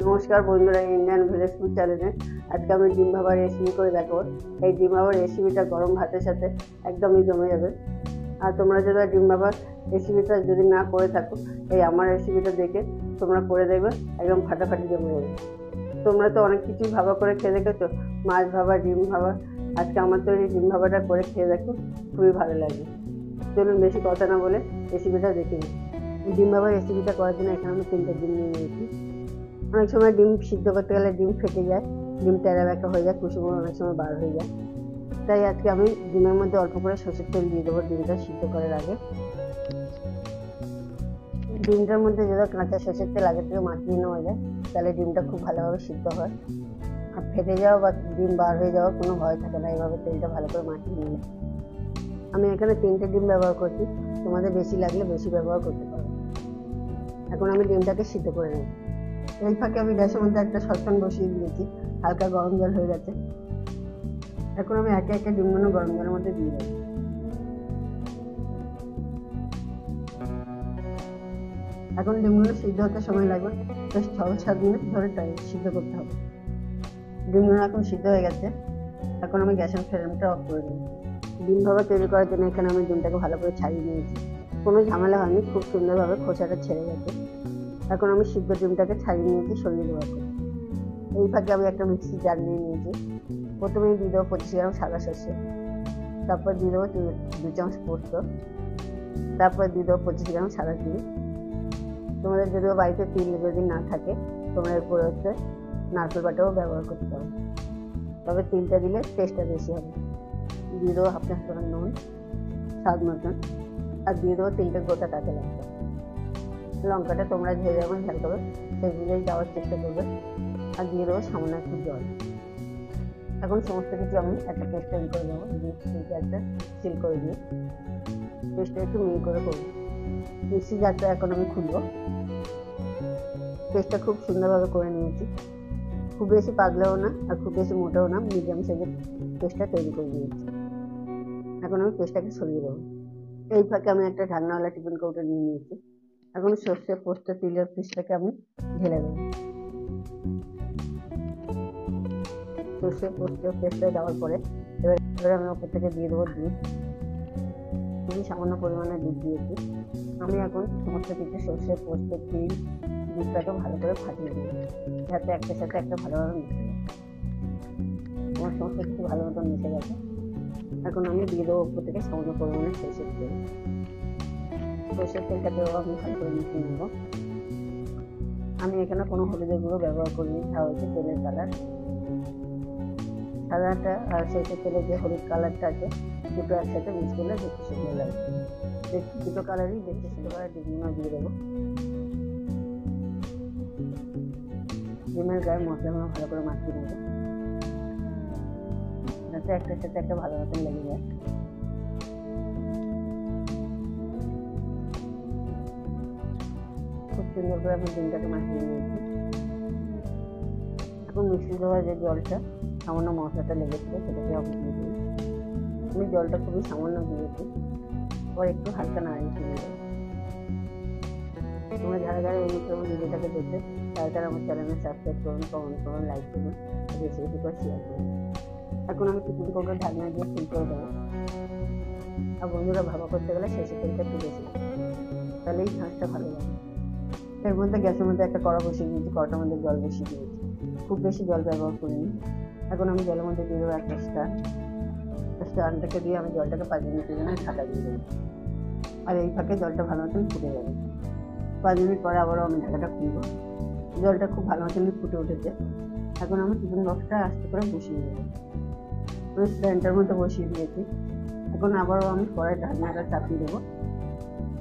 নমস্কার বন্ধুরা, Indian village food চ্যানেলে আজকে আমি ডিম ভাবার রেসিপি করে দেখাবো। এই ডিম ভাবার রেসিপিটা গরম ভাতের সাথে একদমই জমে যাবে। আর তোমরা যারা ডিম ভাবার রেসিপিটা যদি না করে থাকো, এই আমার রেসিপিটা দেখে তোমরা করে দেখবে, একদম ফাটাফাটি জমে যাবে। তোমরা তো অনেক কিছুই ভাবা করে খেয়ে দেখেছো, মাছ ভাবা, ডিম ভাবা। আজকে আমার তৈরি ডিম ভাবাটা করে খেয়ে দেখো, খুবই ভালো লাগে। চলুন বেশি কথা না বলে রেসিপিটা দেখে নিই। ডিম ভাবার রেসিপিটা করার জন্য এখানে আমি 3টে ডিম নিয়ে নিয়েছি। অনেক সময় ডিম সিদ্ধ করতে গেলে ডিম ফেটে যায়, ডিম টেরা ব্যাকা হয়ে যায়, কুসুমও অনেক সময় বার হয়ে যায়। তাই আজকে আমি ডিমের মধ্যে অল্প করে সরষের তেল দিয়ে দেবো ডিমটা সিদ্ধ করার আগে। ডিমটার মধ্যে যদি কাঁচা সরষের তেল আগে থেকে মাখিয়ে নেওয়া যায়, তাহলে ডিমটা খুব ভালোভাবে সিদ্ধ হয়, আর ফেটে যাওয়া বা ডিম বার হয়ে যাওয়ার কোনো ভয় থাকে না এইভাবে তেলটা ভালো করে মাখিয়ে নিলে। আমি এখানে 3টে ডিম ব্যবহার করছি, তোমাদের বেশি লাগলে বেশি ব্যবহার করতে পারো। এখন আমি ডিমটাকে সিদ্ধ করে নেব। এই ফাঁকে আমি গ্যাসের মধ্যে একটা সসপ্যান বসিয়ে দিয়েছি, হালকা গরম জল হয়ে গেছে। এখন আমি একে একে ডিমগুলো গরম জলের মধ্যে দিয়ে দেবো। এখন ডিমগুলো সিদ্ধ হতে সময় লাগবে, বেশ 6-7 মিনিট ধরে সিদ্ধ করতে হবে। ডিমগুলো এখন সিদ্ধ হয়ে গেছে। এখন আমি গ্যাসের ফ্লেমটা অফ করে দেবো। ডিম ভাবা তৈরি করার জন্য এখানে আমি ডিমটাকে ভালো করে ছাড়িয়ে নিয়েছি, কোনো ঝামেলা হয়নি, খুব সুন্দরভাবে খোসাটা ছেড়ে গেছে। এখন আমি সিদ্ধ ডিমটাকে ছাড়িয়ে নিয়েছি, সরিয়ে দেওয়া করে। এই ফাঁকে আমি একটা মিক্সি জার নিয়ে নিয়েছি। প্রথমেই দিয়ে দেবো 25 গ্রাম সাদা সর্ষে, তারপর দিয়ে দেবো 2 চামচ পোস্ত, তারপর দিয়ে দেবো 25 গ্রাম সাদা তিল। তোমাদের যদিও বাড়িতে তিল যদি না থাকে, তোমরা এরপরে নারকেল বাটাও ব্যবহার করতে পারো, তবে তিলটা দিলে টেস্টটা বেশি হবে। দিয়ে দেবো হাফ চামচ নুন স্বাদ মতন, আর দিয়ে দেবো 3টে গোটা কাঁচা লঙ্কা। লঙ্কাটা তোমরা যে যেমন ঝাল করবে সেই অনুযায়ী দেওয়ার চেষ্টা করবে। আর দিয়ে দেবো সামান্য একটু জল। এখন সমস্ত কিছু আমি একটা পেস্ট তৈরি করে দেবো, একটা সিল করে দিয়ে পেস্টটা একটু মিহি করে করবো। মিক্সি জারটা এখন আমি খুলবো। পেস্টটা খুব সুন্দরভাবে করে নিয়েছি, খুব বেশি পাতলাও না আর খুব বেশি মোটাও না, মিডিয়াম সাইজের পেস্টটা তৈরি করে নিয়েছি। এখন আমি পেস্টটাকে সরিয়ে দেবো। এই ফাঁকে আমি একটা ঢাকনাওয়ালা টিফিন কৌটো নিয়ে নিয়েছি। এখন সর্ষে, পোস্ত, তিলের পেস্টটাকে আমি ঢেলে দেবো। সর্ষে, পোস্ত পেস্টটা দেওয়ার পরে এবার আমি ওপর থেকে দিয়ে দেবো দুধ। খুবই সামান্য পরিমাণে দুধ দিয়েছি। আমি এখন সমস্ত কিছু সর্ষে, পোস্ত, তিল, দুধটাকে ভালো করে ফাটিয়ে দিই, যাতে একটার সাথে একটা ভালোভাবে মিশে যায়। আমার সমস্ত কিছু ভালো মতন মিশে গেছে। এখন আমি দিয়ে দেবো ওপর থেকে সামান্য পরিমাণে সর্ষের তেল। সর্ষের তেলটাকেও আমি ভালো করে মিশিয়ে নেবো। আমি এখানে কোনো হলুদের গুঁড়ো ব্যবহার করিনি, তা হচ্ছে তেলের কালার। সাদাটা আর সর্ষের তেলের যে হলুদ কালারটা আছে, দুটো একসাথে মিক্স করলে দেখতে সুন্দর লাগে। দুটো কালারই দেখতে সুন্দর করে ডিমগুলো দিয়ে দেবো। ডিমের গায়ে মশলাগুলো ভালো করে মাখিয়ে দেবো, যাতে একটার সাথে একটা ভালো মতন লেগে যায়। খুব সুন্দর করে আমি ডিমটাকে মাখিয়ে নিয়েছি। এখন মিক্সি দেওয়ার যে জলটা সামান্য মশলাটা লেগেছিল সেটাকে আমি দিয়ে দিই। আমি জলটা খুবই সামান্য দিয়েছি, পর একটু হালকা নাড়িয়ে দিয়ে দেবো। তোমরা যারা যারা এই ভিডিওটাকে দেখবে তারা আমার চ্যানেলে সাবস্ক্রাইব করুন, কমেন্ট করুন, লাইক করুন, বেশি বেশি করে শেয়ার করুন। এখন আমি টিফিন কৌটোর ঢাকনা দিয়ে সিল করে দেবো। আর বন্ধুরা, ভাবা করতে গেলে সর্ষের তেলটা একটু বেশি, তাহলেই ঝাঁসটা ভালো লাগে। এর মধ্যে গ্যাসের মধ্যে একটা কড়া বসিয়ে দিয়েছি, কড়াটার মধ্যে জল বসিয়ে দিয়েছি, খুব বেশি জল ব্যবহার করিনি। এখন আমি জলের মধ্যে দিয়ে দেবো একটা স্টারটাকে দিয়ে আমি জলটাকে 5 মিনিটের জন্য ঢাকা দিয়ে দেবো। আর এই ফাঁকে জলটা ভালো মতন ফুটে যাবে। 5 মিনিট পরে আবারও আমি ঢাকাটা খুলবো। জলটা খুব ভালো মতনই ফুটে উঠেছে। এখন আমি টিফিন বক্সটা আস্তে করে বসিয়ে দেবো। আমি স্ট্যান্ডটার মধ্যে বসিয়ে দিয়েছি। এখন আবারও আমি কড়াই ঢাকনাটা চাপিয়ে দেবো,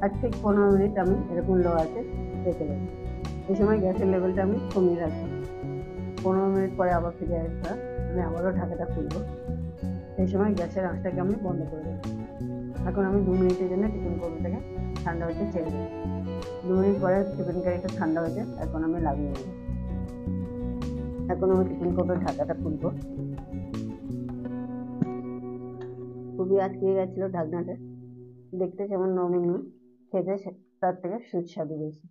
আর ঠিক 15 মিনিট আমি এরকম লো আছে রেখে দেবো। এই সময় গ্যাসের লেভেলটা আমি কমিয়ে রাখবো। 15 মিনিট পরে আবার ফিরে আসবো, আমি আবারও ঢাকাটা খুলবো। এই সময় গ্যাসের আঁচটাকে আমি বন্ধ করে দেবো। এখন আমি 2 মিনিটের জন্য টিফিন কৌটোটাকে ঠান্ডা হতে ছেড়ে দেবো। 2 মিনিট পরে টিফিন কারিটা ঠান্ডা হয়েছে, এখন আমি লাগিয়ে নেব। এখন আমি টিফিন কৌটোর ঢাকাটা খুলবো। খুবই আটকে গেছিলো ঢাকনাটা, দেখতে যেমন নমনীয়, খেতে তার থেকে সুস্বাদু বেশি।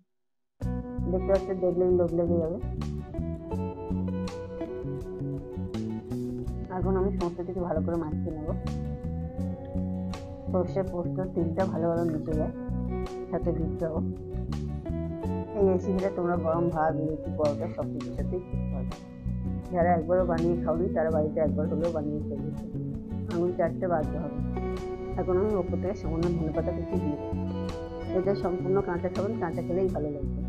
দেখতে দেখলেই লোভ লেগে যাবে। এখন আমি সমস্ত কিছু ভালো করে মাখিয়ে নেব। সর্ষে, পোস্ত, তিলটা ভালো মিশে যায়, সাথে দিতেও। এই রেসিপিটা তোমরা গরম ভাত, রুটি, পরোটা সব কিছুর সাথেই খেতে পারবে। যারা একবারও বানিয়ে খাওনি তারা বাড়িতে একবার হলেও বানিয়ে খেয়ে আঙুল চারটে বাড়তে হবে। এখন আমি ওপর থেকে সামান্য ধনেপাতা কুচি দিয়ে দেবো। এটা সম্পূর্ণ কাঁচা খাবেন, কাঁচা খেলেই ভালো লাগবে।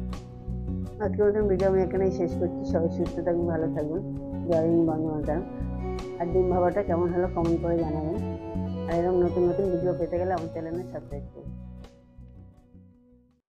আজকের মতন ভিডিও আমি এখানেই শেষ করছি। সবাই সুস্থ থাকবেন, ভালো থাকবেন। জয় হিন্দ, বন্দে মাতরম। আর ডিম ভাবাটা কেমন হলো কমেন্ট করে জানাবেন। আর এরকম নতুন নতুন ভিডিও পেতে গেলে আমার চ্যানেলে সাবস্ক্রাইব করুন।